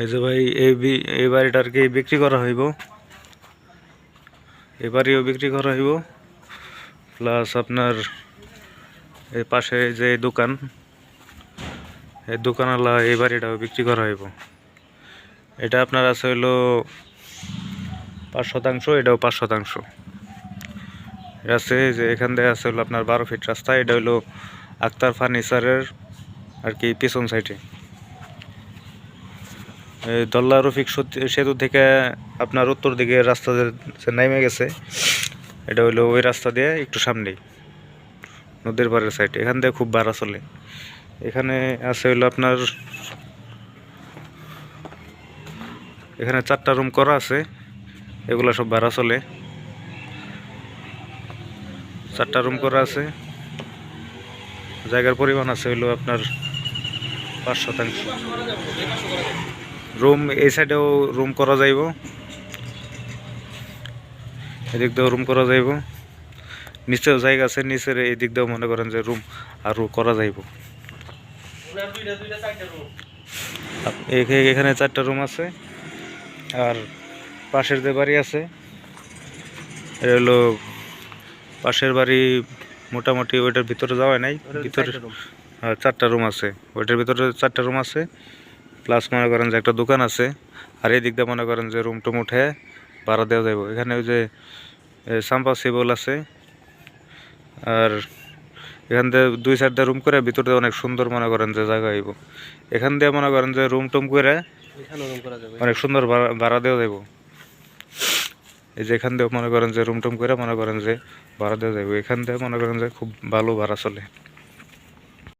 এই যে ভাই এই বাড়িটা আর কি বিক্রি করা হইব, এই বাড়িও বিক্রি করা হইব, প্লাস আপনার এই পাশে যে দোকান, এই দোকানওয়ালা এই বাড়িটাও বিক্রি করা হইব। এটা আপনার আছে হইলো 5%, এটাও 5%। এটা আছে যে এখান থেকে আছে হলো আপনার 12 ফিট রাস্তা। এটা হইলো আক্তার ফার্নিচারের আর কি পিছন সাইডে। দল্লা রফিক সেতু থেকে আপনার উত্তর দিকে রাস্তা যে নেমে গেছে, এটা হইলো ওই রাস্তা দিয়ে একটু সামনেই নদীর পাড়ের সাইডে। এখান থেকে খুব ভাড়া চলে। এখানে আছে হইলো আপনার এখানে 4টা রুম করা আছে, এগুলো সব ভাড়া চলে। 4টা রুম করা আছে, জায়গার পরিমাণ আছে হইলো আপনার 5%। রুম এই সাইডেও রুম করা যাইব, এদিক দিয়েও রুম করা যাইব, নিচেও জায়গা আছে, নিচের এই দিক দিয়েও মনে করেন যে রুম আরও করা যাইব। এখানে 4টা রুম আছে। আর পাশের যে বাড়ি আছে, এটা হলো পাশের বাড়ি, মোটামুটি ওইটার ভিতরে যাওয়া নাই। ভিতরে 4টা রুম আছে, ওইটার ভিতরে 4টা রুম আছে, প্লাস মনে করেন যে একটা দোকান আছে। আর এই দিক দিয়ে মনে করেন যে রুম টুম উঠে ভাড়া দেওয়া যাইব। এখানে ওই যে সাম্পা সিবল আছে। আর এখান দিয়ে 2 সাইড দিয়ে রুম করে ভিতরে অনেক সুন্দর মনে করেন যে জায়গা হইব। এখান দিয়ে মনে করেন যে রুম টুম করে অনেক সুন্দর ভাড়া দেওয়া যাইব। এই যে এখান দিয়ে মনে করেন যে রুম টুম করে মনে করেন যে ভাড়া দেওয়া যাইব। এখান দিয়ে মনে করেন যে খুব ভালো ভাড়া চলে।